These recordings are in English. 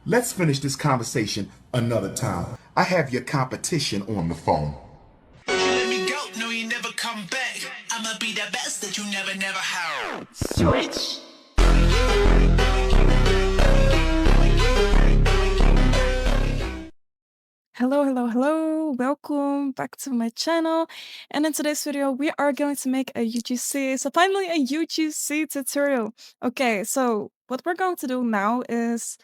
Let's finish this conversation another time. I have your competition on the phone. You let me go, no, you never come back. I'ma be the best that you never had. Switch. Hello, hello, hello. Welcome back to my channel. And in today's video, we are going to make a UGC. So finally a UGC tutorial. Okay, so what we're going to do now is,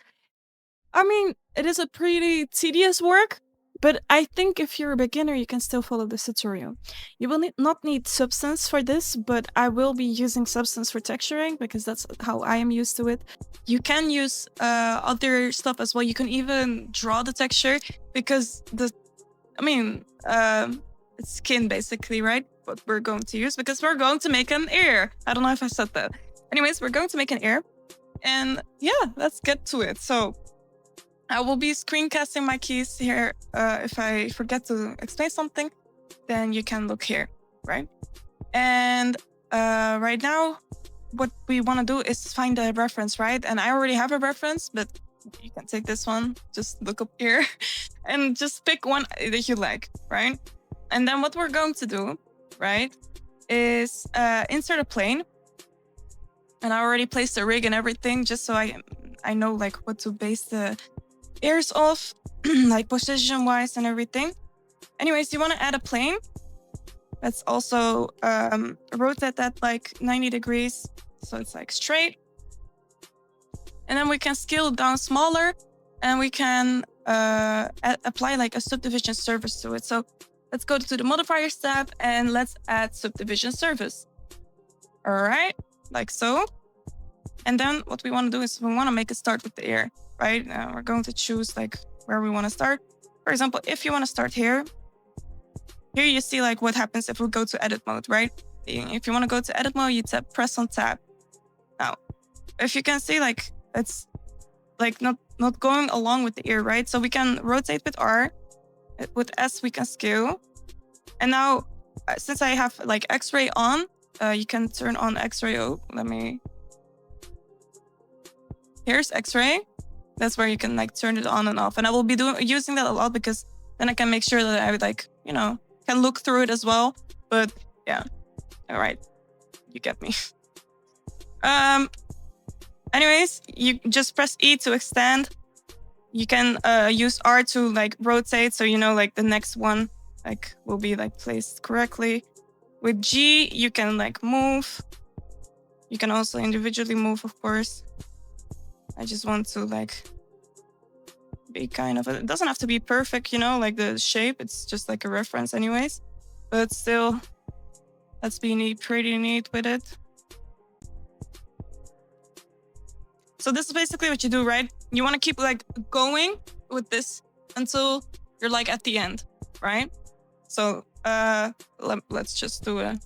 it is a pretty tedious work, but I think if you're a beginner, you can still follow this tutorial. You will not need Substance for this, but I will be using Substance for texturing because that's how I am used to it. You can use other stuff as well. You can even draw the texture because it's skin basically, right? What we're going to use because we're going to make an ear. I don't know if I said that. Anyways, we're going to make an ear. And yeah, let's get to it. So I will be screencasting my keys here. If I forget to explain something, then you can look here, right? And right now, what we want to do is find a reference, right? And I already have a reference, but you can take this one, just look up here and just pick one that you like, right? And then what we're going to do, right, is insert a plane. And I already placed the rig and everything just so I know like what to base the ears off, like position wise and everything. Anyways, you want to add a plane. Let's also rotate that like 90 degrees so it's like straight. And then we can scale it down smaller and we can apply like a subdivision surface to it. So let's go to the modifiers tab and let's add subdivision surface. All right, like so. And then what we want to do is we want to make a start with the ear, right? We're going to choose like where we want to start. For example, if you want to start here you see like what happens if we go to edit mode, right? If you want to go to edit mode, you press on tab. Now, if you can see like it's like not going along with the ear, right? So we can rotate with R, with S we can scale. And now since I have like X-ray on, you can turn on X-ray. Oh, here's X-ray. That's where you can like turn it on and off. And I will be using that a lot because then I can make sure that I would like, can look through it as well. But yeah, all right, you get me. Anyways, you just press E to extend. You can use R to like rotate, so like the next one like will be like placed correctly. With G, you can like move. You can also individually move, of course. I just want to like be kind of, it doesn't have to be perfect, like the shape, it's just like a reference anyways, but still, let's be pretty neat with it. So this is basically what you do, right? You want to keep like going with this until you're like at the end, right? So let's just do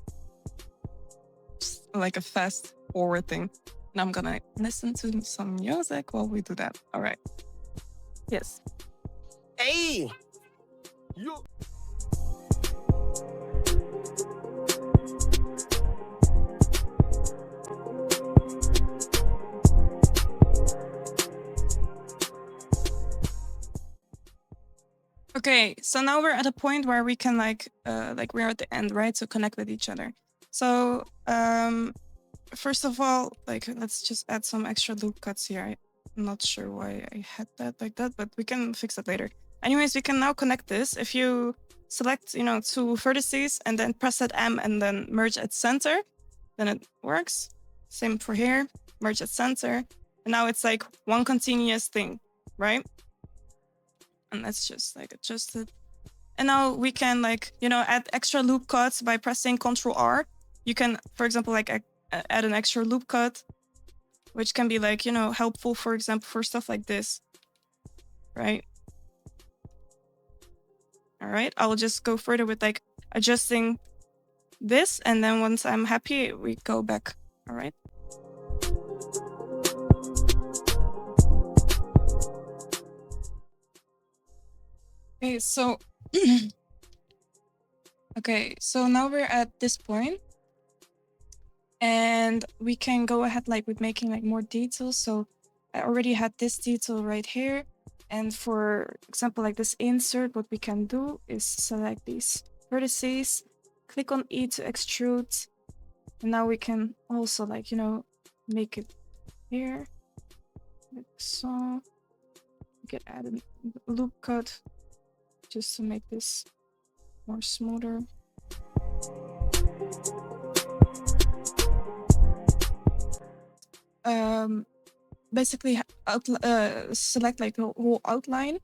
like a fast forward thing. And I'm gonna listen to some music while we do that. All right. Yes. Hey! You. Okay, so now we're at a point where we can like we're at the end, right? So connect with each other. So first of all, like let's just add some extra loop cuts here. I'm not sure why I had that like that, but we can fix it later. Anyways, we can now connect this. If you select, two vertices and then press that M and then merge at center, then it works. Same for here, merge at center. And now it's like one continuous thing, right? And let's just like adjust it. And now we can like, add extra loop cuts by pressing Ctrl R. You can, for example, like add an extra loop cut, which can be like, helpful, for example, for stuff like this, right? All right, I will just go further with like adjusting this. And then once I'm happy, we go back, all right? Okay, so okay, so now we're at this point and we can go ahead like with making like more details. So I already had this detail right here. And for example, like this insert, what we can do is select these vertices, click on E to extrude. And now we can also like, you know, make it here. Like so. We could add a loop cut just to make this more smoother. Basically select like the whole outline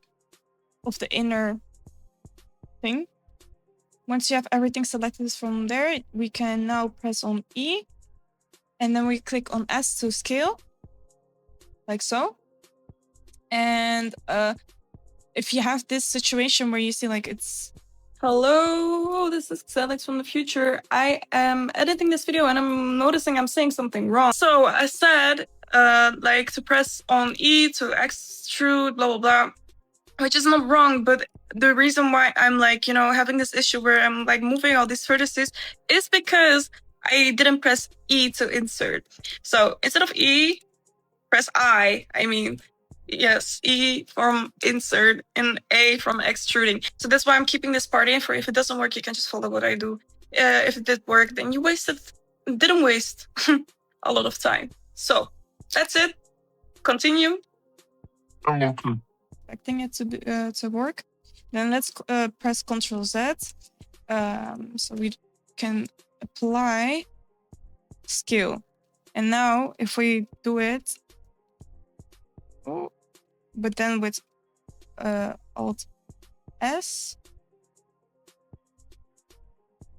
of the inner thing. Once you have everything selected from there, we can now press on E, and then we click on S to scale, like so. And if you have this situation where you see like it's hello, this is Alex from the future. I am editing this video and I'm noticing I'm saying something wrong. So I said like to press on E to extrude, blah blah blah, which is not wrong, but the reason why I'm like, you know, having this issue where I'm like moving all these vertices is because I didn't press E to insert. So instead of E, press I mean, yes, E from insert and A from extruding. So that's why I'm keeping this part in for if it doesn't work, you can just follow what I do. If it did work, then you didn't waste a lot of time. So that's it. Continue. Expecting it to work. Then let's press Ctrl Z. So we can apply scale. And now if we do it, but then with Alt S,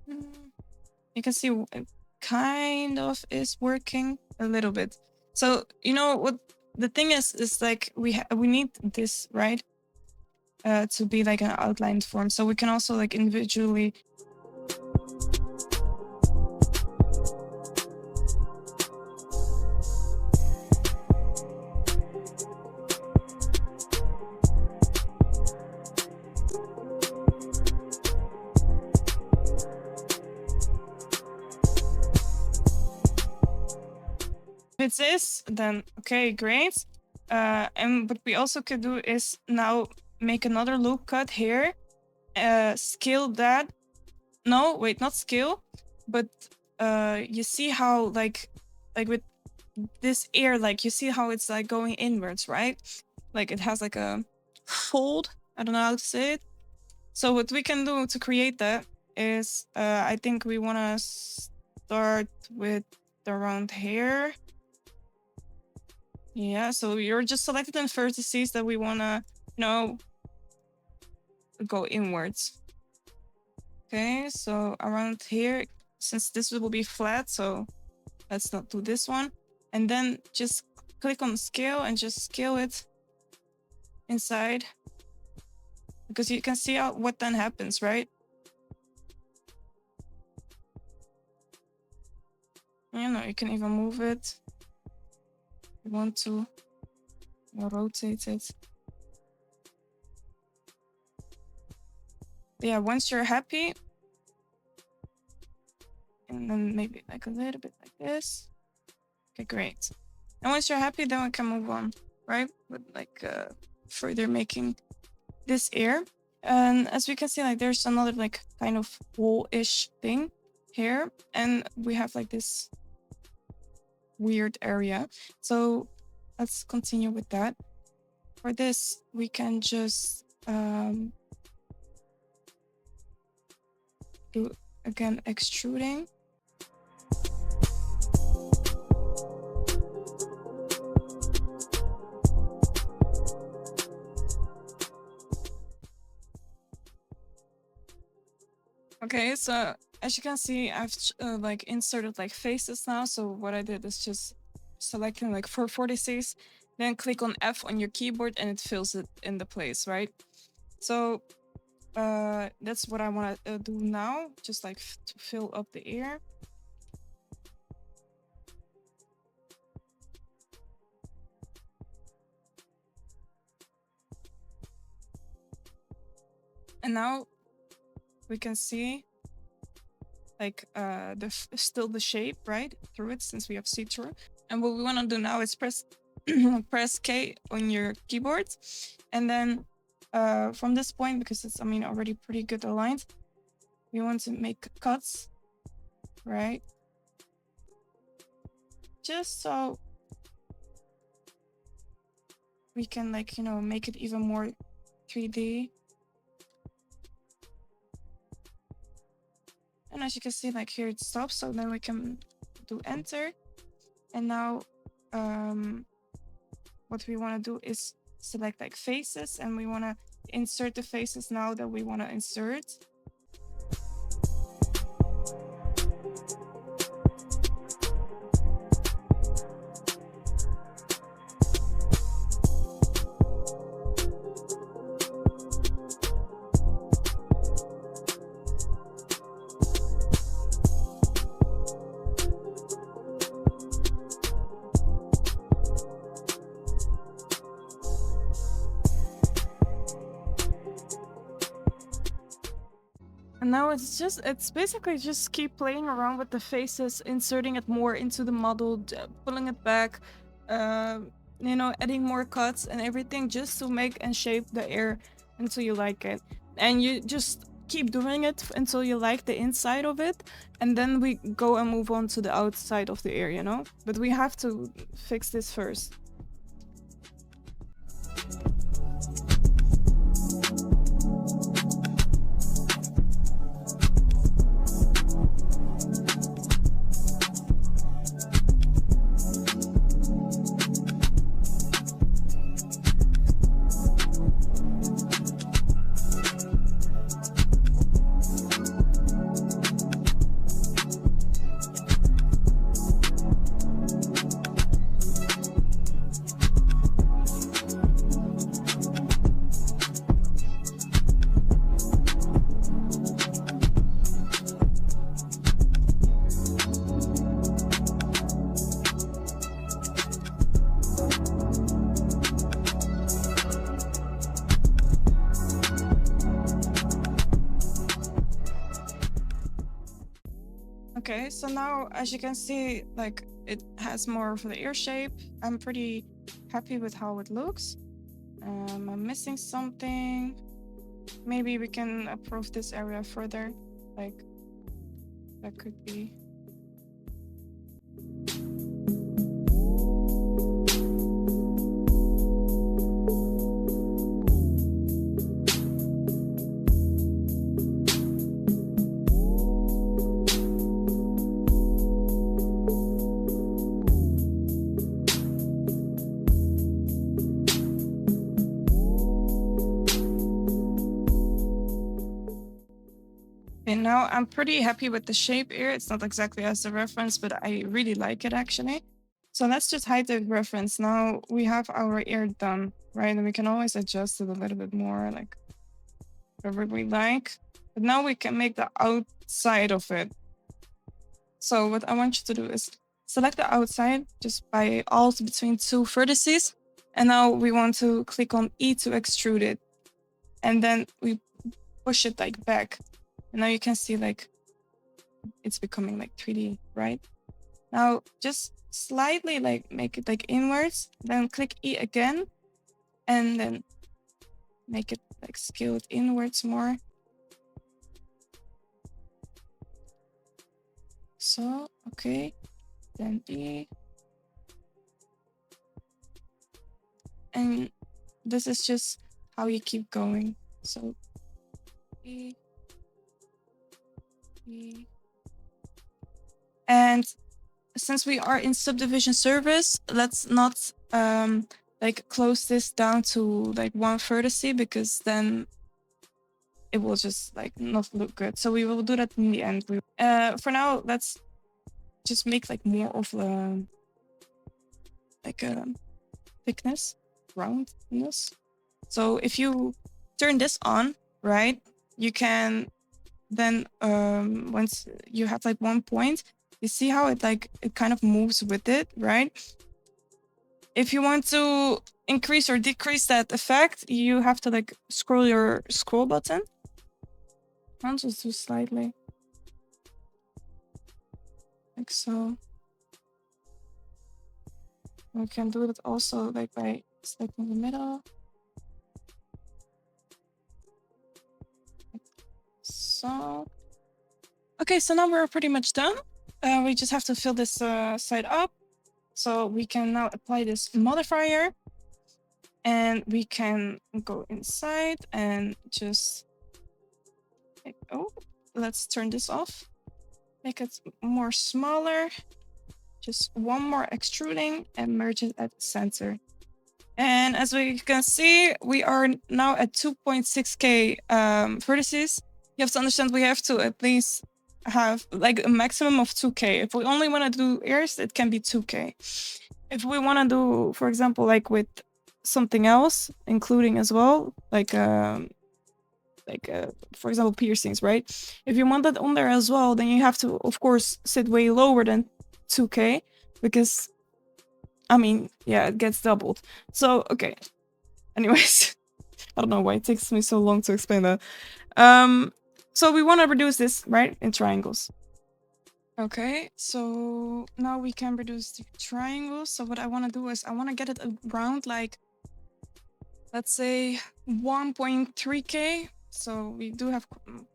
you can see it kind of is working a little bit. So you know what the thing is like we need this, right, to be like an outlined form, so we can also like individually if it's this, then okay, great. And what we also could do is now make another loop cut here, scale that. No, wait, not scale, but you see how like with this ear, like you see how it's like going inwards, right? Like it has like a fold. I don't know how to say it. So what we can do to create that is, I think we want to start with around here. Yeah, so you're just selected in vertices that we want to, you know, go inwards. Okay, so around here, since this will be flat, so let's not do this one. And then just click on scale and just scale it inside, because you can see what then happens, right? You know, you can even move it. You want to rotate it. Yeah, once you're happy, and then maybe like a little bit like this. Okay, great. And once you're happy, then we can move on, right? With like further making this ear. And as we can see, like there's another like kind of hole-ish thing here, and we have like this weird area. So let's continue with that. For this, we can just do again extruding. Okay, so as you can see, I've like inserted like faces now. So what I did is just selecting like 446, then click on F on your keyboard and it fills it in the place, right? So that's what I want to do now, just like to fill up the ear. And now we can see like still the shape right through it, since we have see-through. And what we want to do now is press press K on your keyboard, and then from this point, because it's, I mean, already pretty good aligned, we want to make cuts, right? Just so we can, like, you know, make it even more 3D. And as you can see, like, here it stops, so then we can do enter. And now what we want to do is select like faces, and we want to insert the faces now that we want to insert. And now it's basically just keep playing around with the faces, inserting it more into the model, pulling it back, you know, adding more cuts and everything, just to make and shape the air until you like it. And you just keep doing it until you like the inside of it, and then we go and move on to the outside of the air, you know? But we have to fix this first. Okay, so now as you can see, like, it has more of the ear shape. I'm pretty happy with how it looks. I'm missing something. Maybe we can improve this area further. Like, that could be. And now I'm pretty happy with the shape here. It's not exactly as the reference, but I really like it actually. So let's just hide the reference. Now we have our ear done, right? And we can always adjust it a little bit more, like whatever we like. But now we can make the outside of it. So what I want you to do is select the outside just by Alt between two vertices. And now we want to click on E to extrude it. And then we push it like back. And now you can see like it's becoming like 3D, right? Now just slightly like make it like inwards, then click E again, and then make it like scale it inwards more. So, okay, then E. And this is just how you keep going. So E. And since we are in subdivision service, let's not like close this down to like one vertex, because then it will just like not look good. So we will do that in the end. For now, let's just make like more of a thickness, roundness. So if you turn this on, right, you can then once you have like one point, you see how it like it kind of moves with it, right? If you want to increase or decrease that effect, you have to like scroll your scroll button. I'll just do slightly like so. We can do it also like by selecting the middle. So, okay, so now we're pretty much done. We just have to fill this side up. So we can now apply this modifier, and we can go inside and just, oh, let's turn this off. Make it more smaller. Just one more extruding and merge it at the center. And as we can see, we are now at 2.6k vertices. You have to understand we have to at least have like a maximum of 2k. If we only want to do ears, it can be 2k. If we want to do, for example, like with something else, including as well, like for example, piercings, right? If you want that on there as well, then you have to, of course, sit way lower than 2k, because I mean, yeah, it gets doubled. So, okay. Anyways, I don't know why it takes me so long to explain that. So we want to reduce this, right, in triangles. Okay, so now we can reduce the triangles. So what I want to do is I want to get it around like, let's say 1.3k. So we do have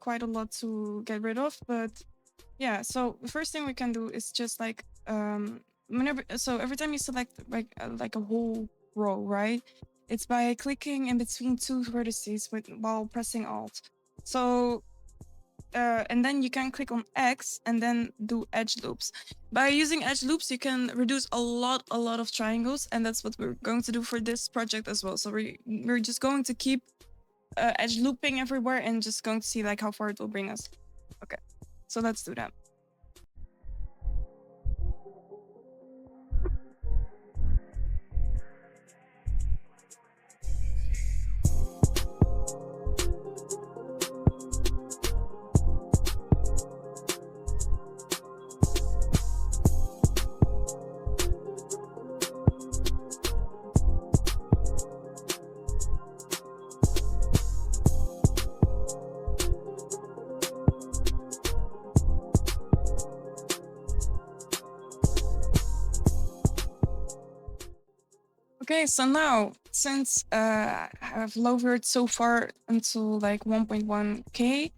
quite a lot to get rid of, but yeah. So the first thing we can do is just like every time you select like a whole row, right? It's by clicking in between two vertices while pressing Alt. So and then you can click on X and then do edge loops. By using edge loops, you can reduce a lot of triangles, and that's what we're going to do for this project as well. So we're just going to keep edge looping everywhere and just going to see like how far it will bring us. Okay, so let's do that. Okay, so now, since I've lowered so far until like 1.1k,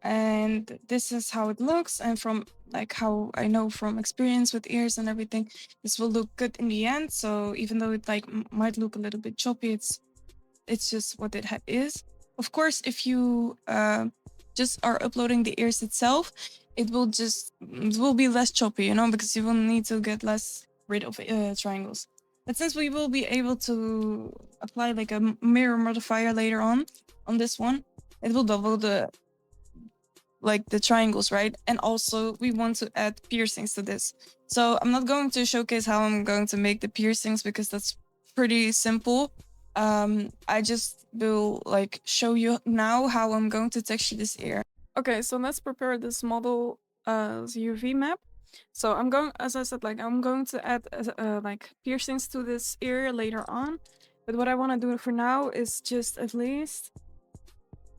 and this is how it looks, and from like how I know from experience with ears and everything, this will look good in the end. So even though it like might look a little bit choppy, it's just what it is. Of course, if you just are uploading the ears itself, it will be less choppy, you know, because you will need to get less rid of triangles. But since we will be able to apply like a mirror modifier later on this one, it will double the triangles, right? And also we want to add piercings to this. So I'm not going to showcase how I'm going to make the piercings because that's pretty simple. I just will like show you now how I'm going to texture this ear. Okay, so let's prepare this model UV map. So I'm going, as I said, like I'm going to add like piercings to this ear later on. But what I want to do for now is just at least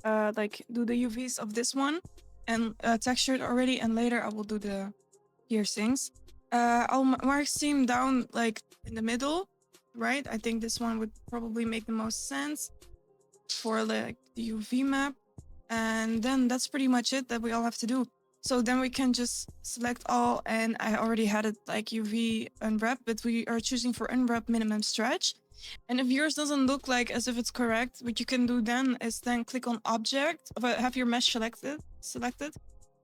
like do the UVs of this one and texture it already, and later I will do the piercings. I'll mark seam down like in the middle, right? I think this one would probably make the most sense for like the UV map. And then that's pretty much it that we all have to do. So then we can just select all, and I already had it like UV unwrap, but we are choosing for unwrap minimum stretch. And if yours doesn't look like as if it's correct, what you can do then is then click on object, have your mesh selected,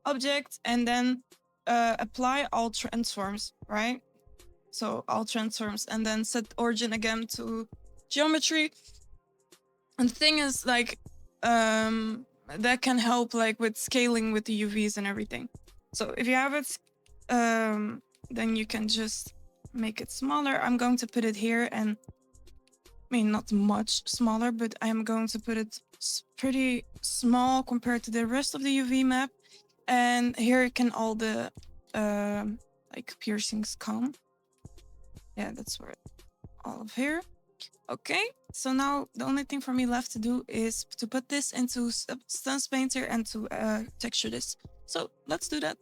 object, and then apply all transforms, right? So all transforms, and then set origin again to geometry. And the thing is like, that can help like with scaling with the UVs and everything. So if you have it, then you can just make it smaller. I'm going to put it here, and I mean, not much smaller, but I'm going to put it pretty small compared to the rest of the UV map. And here can all the like piercings come. Yeah, that's where all of here. Okay, so now the only thing for me left to do is to put this into Substance Painter and to texture this. So let's do that.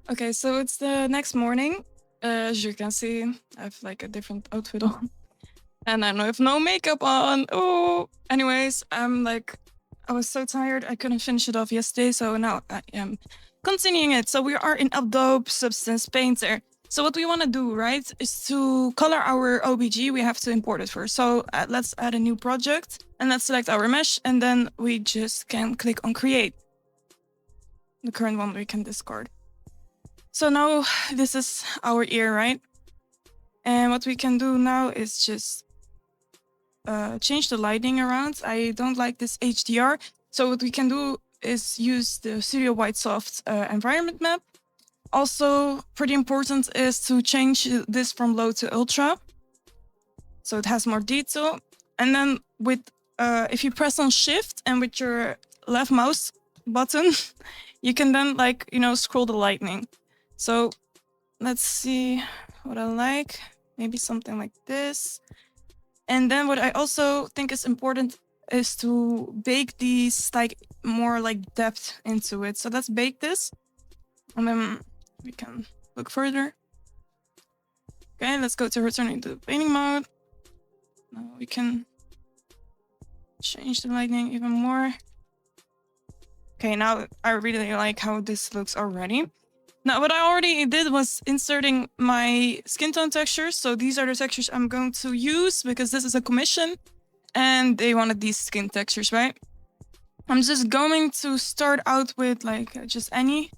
Okay, so it's the next morning, As you can see, I have like a different outfit on. And I have no makeup on. Oh, anyways, I was so tired. I couldn't finish it off yesterday. So now I am continuing it. So we are in Adobe Substance Painter. So what we want to do, right, is to color our OBG. We have to import it first. So let's add a new project and let's select our mesh. And then we just can click on create. The current one we can discard. So now this is our ear, right? And what we can do now is just change the lighting around. I don't like this HDR. So what we can do is use the Studio Whitesoft environment map. Also, pretty important is to change this from low to ultra. So it has more detail. And then with if you press on shift and with your left mouse button, you can then scroll the lightning. So let's see what I like. Maybe something like this. And then what I also think is important is to bake these more depth into it. So let's bake this. And then we can look further. Okay, let's go to returning to painting mode. Now we can change the lighting even more. Okay, now I really like how this looks already. Now, what I already did was inserting my skin tone textures. So these are the textures I'm going to use because this is a commission and they wanted these skin textures, right? I'm just going to start out with just any,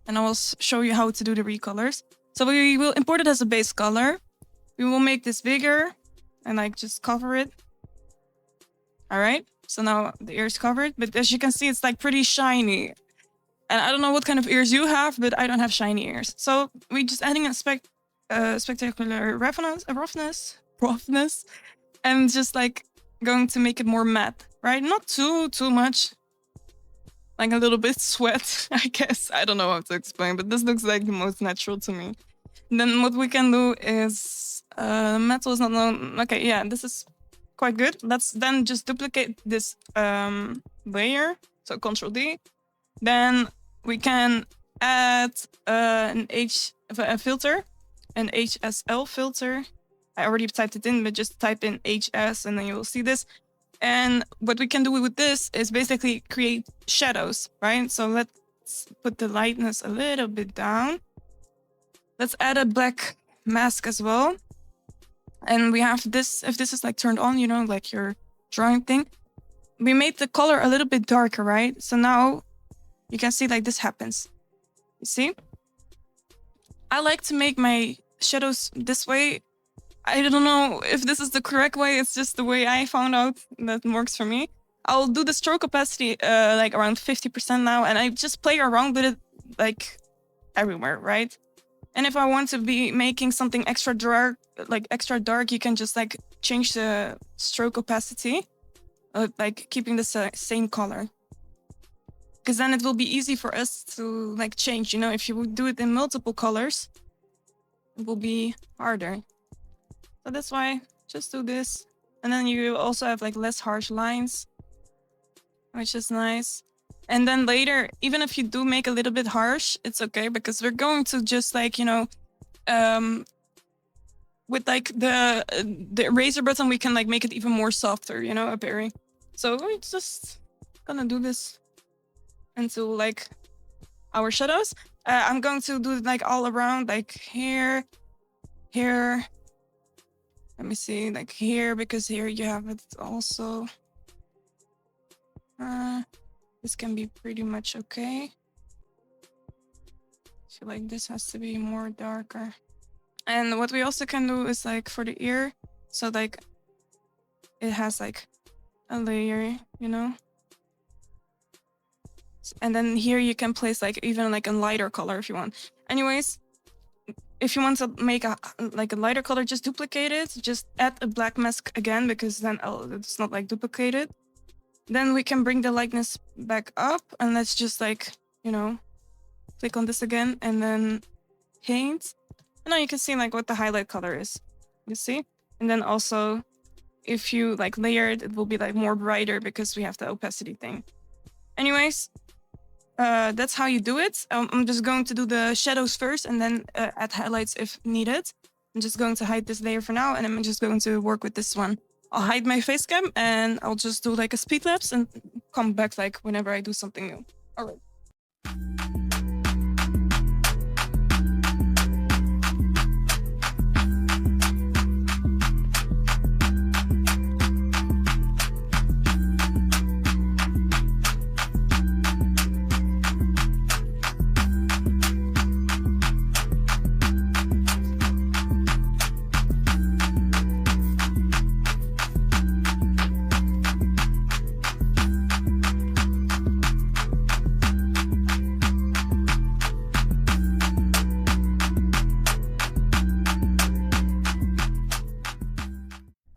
and I will show you how to do the recolors. So we will import it as a base color. We will make this bigger and just cover it. All right. So now the ear is covered, but as you can see, it's pretty shiny. And I don't know what kind of ears you have, but I don't have shiny ears. So we just adding a spectacular roughness, and just going to make it more matte, right? Not too much. Like a little bit sweat, I guess. I don't know how to explain, but this looks like the most natural to me. And then what we can do is metal is not known. Okay, yeah, this is quite good. Let's then just duplicate this layer. So Control D. Then we can add a filter, an HSL filter. I already typed it in, but just type in HS and then you will see this. And what we can do with this is basically create shadows, right? So let's put the lightness a little bit down. Let's add a black mask as well. And we have this, if this is turned on, your drawing thing. We made the color a little bit darker, right? So now you can see this happens. You see? I like to make my shadows this way. I don't know if this is the correct way. It's just the way I found out that works for me. I'll do the stroke opacity around 50% now, and I just play around with it everywhere, right? And if I want to be making something extra dark, you can just change the stroke opacity, keeping the same color. Because then it will be easy for us to change. If you would do it in multiple colors, it will be harder. So that's why just do this. And then you also have less harsh lines, which is nice. And then later, even if you do make a little bit harsh, it's okay because we're going to just with the eraser button, we can make it even more softer, appearing. So we're just gonna do this into our shadows. I'm going to do it all around, here. Let me see, here, because here you have it also. This can be pretty much okay. I feel like this has to be more darker. And what we also can do is for the ear, so it has a layer, And then here you can place even a lighter color if you want. Anyways, if you want to make a lighter color, just duplicate it. Just add a black mask again because then it's not duplicated. Then we can bring the lightness back up and let's just click on this again and then paint. And now you can see what the highlight color is. You see? And then also if you layer it, it will be more brighter because we have the opacity thing. Anyways, that's how you do it. I'm just going to do the shadows first and then add highlights if needed. I'm just going to hide this layer for now, and I'm just going to work with this one. I'll hide my face cam and I'll just do like a speed lapse and come back like whenever I do something new. All right.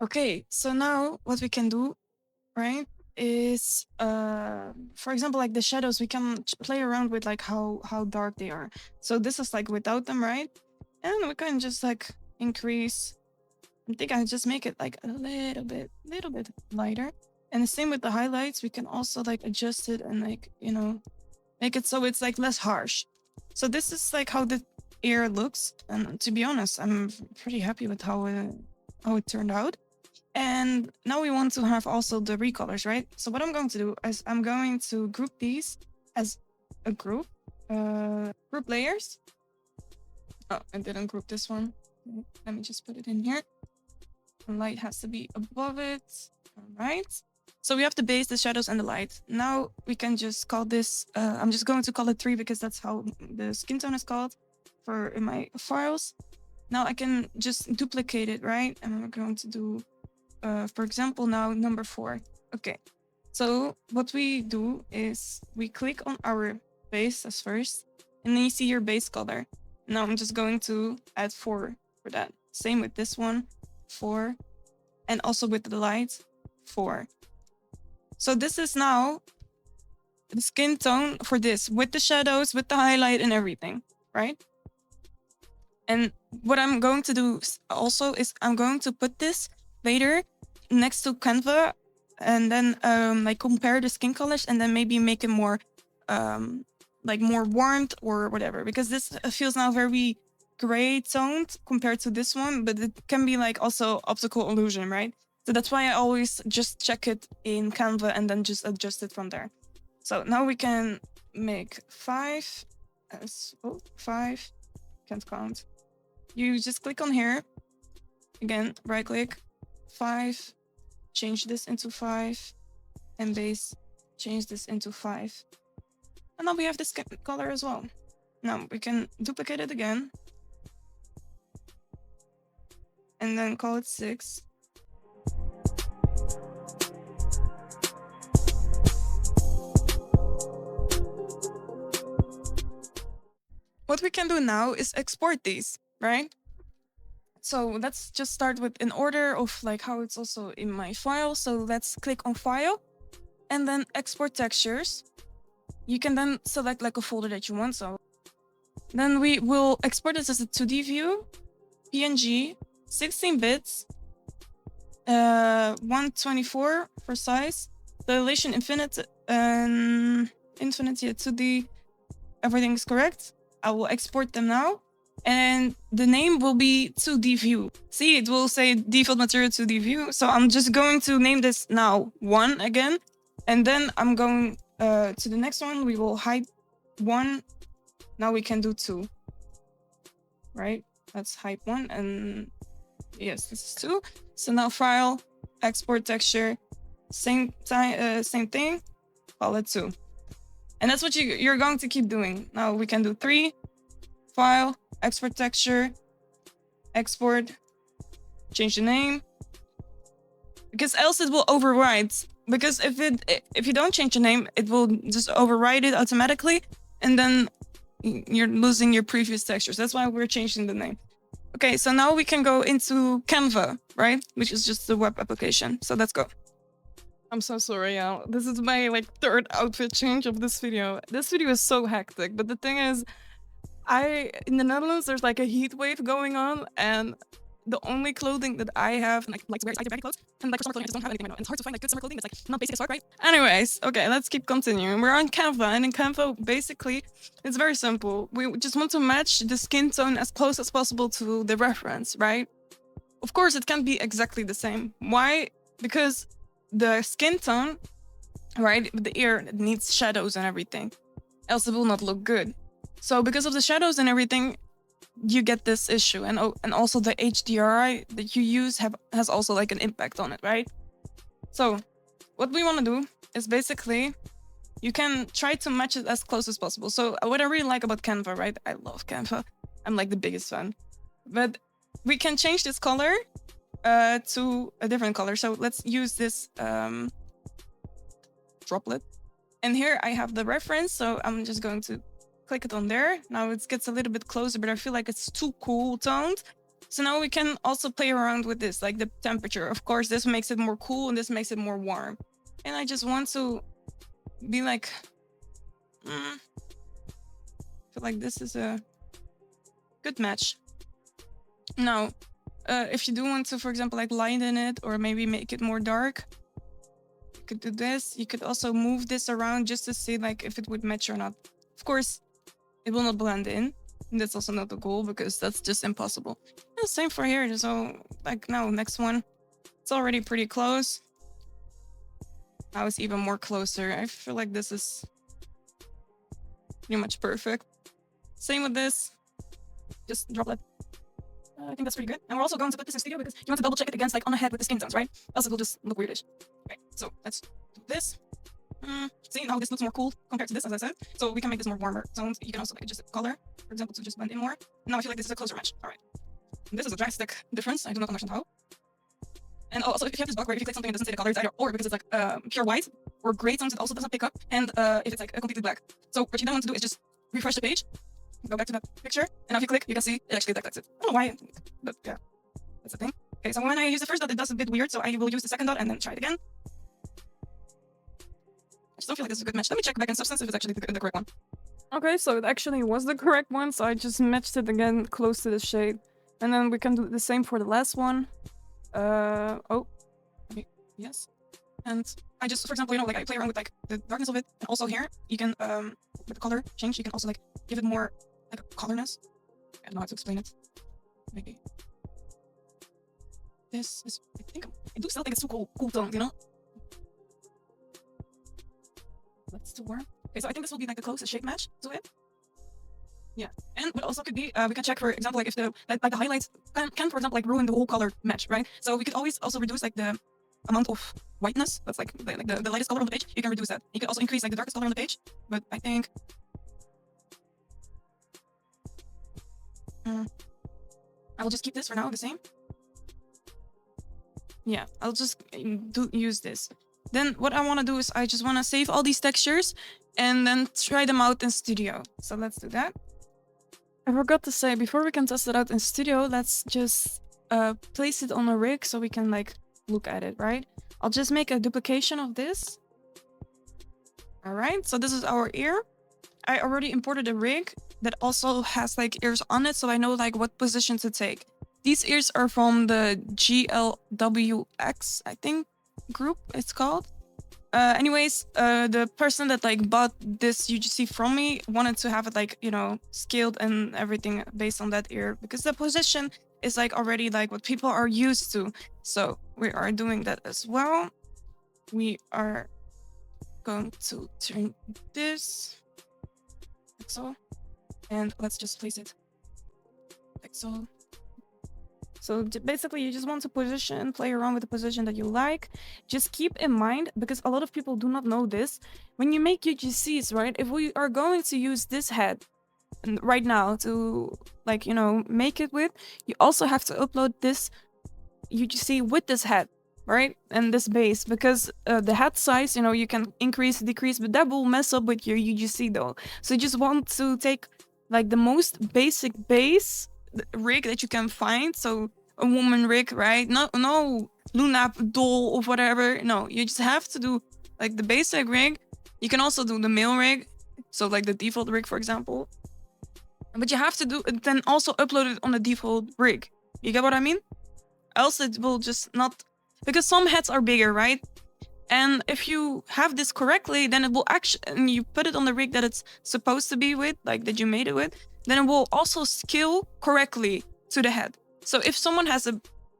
Okay, so now what we can do, right, is for example, like the shadows, we can play around with like how dark they are. So this is like without them, right? And we can just like increase. I think I just make it like a little bit lighter. And the same with the highlights, we can also like adjust it and like, you know, make it so it's like less harsh. So this is like how the ear looks. And to be honest, I'm pretty happy with how it turned out. And now we want to have also the recolors, right? So what I'm going to do is I'm going to group these as a group layers. Oh, I didn't group this one. Let me just put it in here. The light has to be above it. All right. So we have the base, the shadows, and the light. Now we can just call this, I'm just going to call it 3 because that's how the skin tone is called in my files. Now I can just duplicate it, right? And we're going to do, for example, now number 4. Okay. So what we do is we click on our base as first, and then you see your base color. Now I'm just going to add 4 for that. Same with this one, 4. And also with the light, 4. So this is now the skin tone for this, with the shadows, with the highlight and everything, right? And what I'm going to do also is I'm going to put this later next to Canva and then like compare the skin colors and then maybe make it more like more warmth or whatever, because this feels now very gray toned compared to this one, but it can be like also optical illusion, right? So that's why I always just check it in Canva and then just adjust it from there. So now we can make 5 as 5, can't count. You just click on here, again, right click, 5, change this into 5, and base, change this into 5. And now we have this color as well. Now we can duplicate it again, and then call it 6. What we can do now is export these, right? So let's just start with an order of like how it's also in my file. So let's click on File and then Export Textures. You can then select like a folder that you want. So then we will export this as a 2D view, PNG, 16 bits, 124 for size, dilation infinite, infinity 2D. Everything is correct. I will export them now. And the name will be 2D view. See, it will say default material 2D view. So I'm just going to name this now 1 again. And then I'm going to the next one. We will hide 1. Now we can do 2. Right? Let's hide 1. And yes, this is 2. So now file, export texture, same thing, call it 2. And that's what you're going to keep doing. Now we can do 3, file, export texture, export, change the name, because else it will overwrite. Because if you don't change the name, it will just overwrite it automatically, and then you're losing your previous textures. That's why we're changing the name. Okay, so now we can go into Canva, right? Which is just the web application. So let's go. I'm so sorry, y'all. This is my like 3rd outfit change of this video. This video is so hectic, but the thing is, in the Netherlands, there's like a heat wave going on, and the only clothing that I have, and like to wear is either baggy clothes, and like for summer clothing, I just don't have anything right now. And it's hard to find like good summer clothing that's like not basic as fuck, right? Anyways, okay, let's keep continuing. We're on Canva, and in Canva, basically, it's very simple. We just want to match the skin tone as close as possible to the reference, right? Of course, it can't be exactly the same. Why? Because the skin tone, right, the ear needs shadows and everything, else it will not look good. So because of the shadows and everything, you get this issue, and also the HDRI that you use has also like an impact on it, right? So what we want to do is basically you can try to match it as close as possible. So what I really like about Canva, right? I love Canva. I'm like the biggest fan. But we can change this color to a different color. So let's use this droplet. And here I have the reference, so I'm just going to click it on there. Now it gets a little bit closer, but I feel like it's too cool toned. So now we can also play around with this, like the temperature. Of course, this makes it more cool and this makes it more warm. And I just want to be like, I feel like this is a good match. Now, if you do want to, for example, like lighten it or maybe make it more dark, you could do this. You could also move this around just to see like if it would match or not. Of course, it will not blend in. And that's also not the goal because that's just impossible. And same for here. So like now, next one, it's already pretty close. Now it's even more closer. I feel like this is pretty much perfect. Same with this. Just drop it. I think that's pretty good. And we're also going to put this in studio because you want to double check it against like on a head with the skin tones, right? Else it will just look weirdish. Right, so let's do this. See, now this looks more cool compared to this, as I said. So we can make this more warmer tones. You can also like adjust the color, for example, to just blend in more. Now I feel like this is a closer match. All right. And this is a drastic difference. I do not understand how. And also, if you have this bug where if you click something and it doesn't say the color, it's either or because it's like pure white or gray tones, it also doesn't pick up. And if it's like completely black. So what you don't want to do is just refresh the page, go back to that picture, and now if you click, you can see it actually detects it. I don't know why, but yeah, that's the thing. Okay, so when I use the first dot, it does a bit weird, so I will use the second dot and then try it again. I just don't feel like this is a good match. Let me check back in Substance if it's actually the correct one. Okay, so it actually was the correct one, so I just matched it again close to the shade. And then we can do the same for the last one. Yes. And I just, for example, you know, like I play around with like the darkness of it. And also here, you can, with the color change, you can also like give it more like colorness. I don't know how to explain it. Maybe. This is, I do still think it's too cool tone, you know? That's too warm. Okay, so I think this will be like the closest shape match to it. Yeah, and what also could be, we can check, for example, like if the like the highlights can, for example, like ruin the whole color match, right? So we could always also reduce like the amount of whiteness. That's like the lightest color on the page. You can reduce that. You can also increase like the darkest color on the page. But I think I will just keep this for now the same. Yeah, I'll just use this. Then what I want to do is I just want to save all these textures and then try them out in Studio. So let's do that. I forgot to say, before we can test it out in Studio, let's just place it on a rig so we can like look at it, right? I'll just make a duplication of this. All right, so this is our ear. I already imported a rig that also has like ears on it, so I know like what position to take. These ears are from the GLWX, I think, group it's called. Anyways, the person that like bought this UGC from me wanted to have it like, you know, scaled and everything based on that ear because the position is like already like what people are used to. So we are doing that as well. We are going to turn this like so, and let's just place it like so. So basically, you just want to play around with the position that you like. Just keep in mind, because a lot of people do not know this, when you make UGCs, right? If we are going to use this head right now to, like, you know, make it with, you also have to upload this UGC with this head, right? And this base, because the head size, you know, you can increase, decrease, but that will mess up with your UGC though. So you just want to take like the most basic base rig that you can find. So a woman rig, right? No Luna doll or whatever. No, you just have to do like the basic rig. You can also do the male rig, so like the default rig, for example. But you have to do then also upload it on the default rig. You get what I mean? Else it will just not, because some heads are bigger, right? And if you have this correctly, then it will actually, and you put it on the rig that it's supposed to be with, like that you made it with, then it will also scale correctly to the head. So if someone has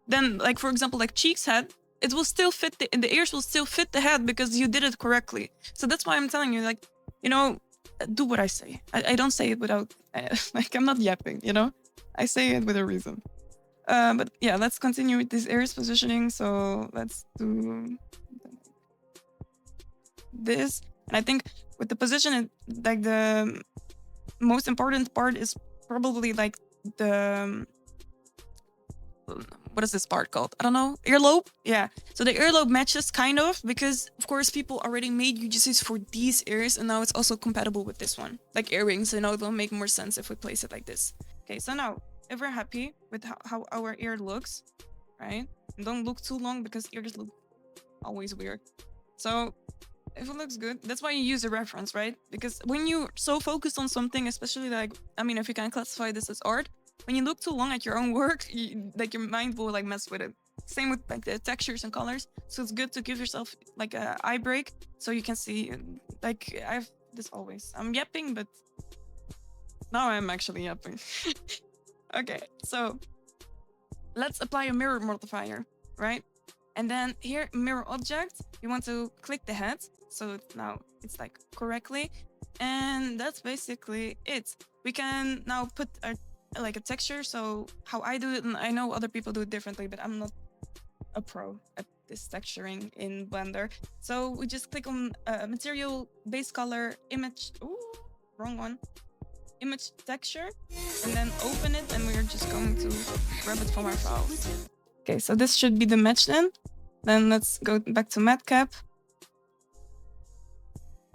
then like for example, like Cheek's head, it will still fit, the ears will still fit the head because you did it correctly. So that's why I'm telling you, like, you know, do what I say. I don't say it without, like, I'm not yapping, you know? I say it with a reason. But yeah, let's continue with this ears positioning. So let's do this. And I think with the position, like the most important part is probably like the, what is this part called? I don't know. Earlobe? Yeah. So the earlobe matches kind of, because of course people already made UGCs for these ears and now it's also compatible with this one. Like earrings, you know, it will make more sense if we place it like this. Okay, so now if we're happy with how our ear looks, right? And don't look too long because ears look always weird. So if it looks good, that's why you use a reference, right? Because when you're so focused on something, especially like, I mean, if you can classify this as art, when you look too long at your own work, like your mind will like mess with it. Same with like the textures and colors. So it's good to give yourself like a eye break so you can see. Like I have this always. I'm yapping, but now I'm actually yapping. Okay, so let's apply a mirror modifier, right? And then here, mirror object, you want to click the head. So now it's like correctly. And that's basically it. We can now put like a texture. So how I do it, and I know other people do it differently, but I'm not a pro at this texturing in Blender. So we just click on material, base color, image, ooh, wrong one. Image texture, and then open it, and we're just going to grab it from our files. Okay, so this should be the match then. Then let's go back to matcap.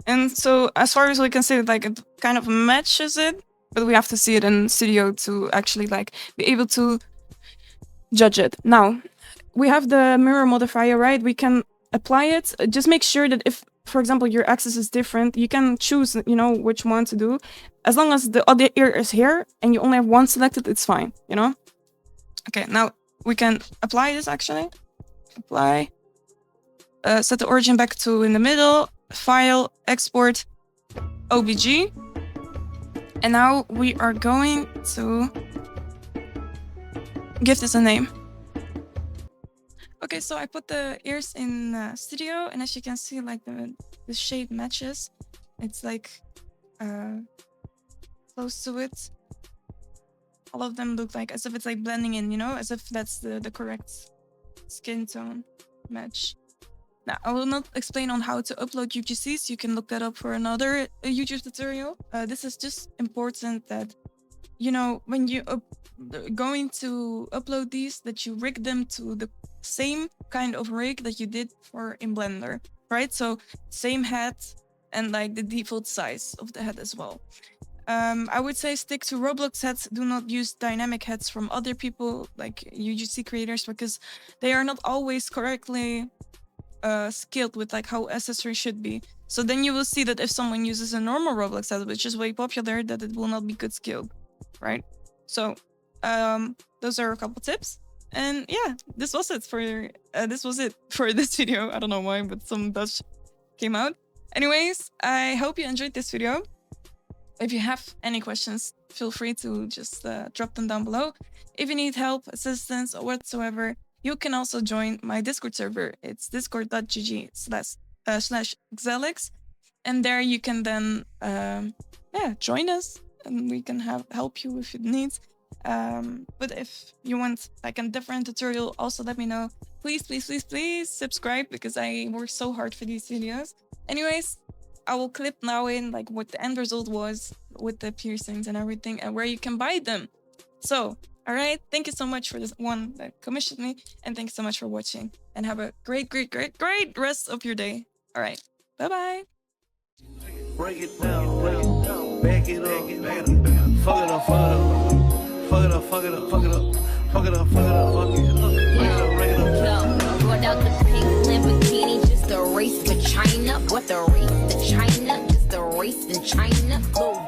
And so as far as we can see, like it kind of matches it, but we have to see it in Studio to actually like be able to judge it. Now, we have the mirror modifier, right? We can apply it. Just make sure that if, for example, your axis is different, you can choose, you know, which one to do. As long as the other ear is here and you only have one selected, it's fine, you know? Okay, now we can apply this actually. Apply. Set the origin back to in the middle. File, export, OBJ. And now we are going to give this a name. Okay, so I put the ears in Studio, and as you can see, like the shape matches. It's like close to it. All of them look like as if it's like blending in, you know, as if that's the correct skin tone match. Now, I will not explain on how to upload UGCs. You can look that up for another YouTube tutorial. This is just important that, you know, when you going to upload these, that you rig them to the same kind of rig that you did for in Blender, right? So same head and like the default size of the head as well. I would say stick to Roblox heads. Do not use dynamic heads from other people, like UGC creators, because they are not always correctly scaled with like how accessory should be. So then you will see that if someone uses a normal Roblox head, which is way popular, that it will not be good scaled, right? So those are a couple tips. And yeah, this was it for this video. I don't know why, but some Dutch came out. Anyways, I hope you enjoyed this video. If you have any questions, feel free to just drop them down below. If you need help, assistance, or whatsoever, you can also join my Discord server. It's discord.gg/Xelix. And there you can then join us, and we can help you if you need. But if you want like a different tutorial, also let me know. Please, please, please, please subscribe, because I work so hard for these videos. Anyways, I will clip now in like what the end result was with the piercings and everything, and where you can buy them. So, all right, thank you so much for this one that commissioned me, and thanks so much for watching, and have a great, great, great, great rest of your day. All right, bye-bye. Break it down, back it up, fuck it up, fuck it up, fuck it up, fuck it up, fuck it up, fuck it up, fuck it up, fuck it up, break it up. Brought out the pink Lamborghini, just a race for China. What the race to China? Just a race in China. Oh.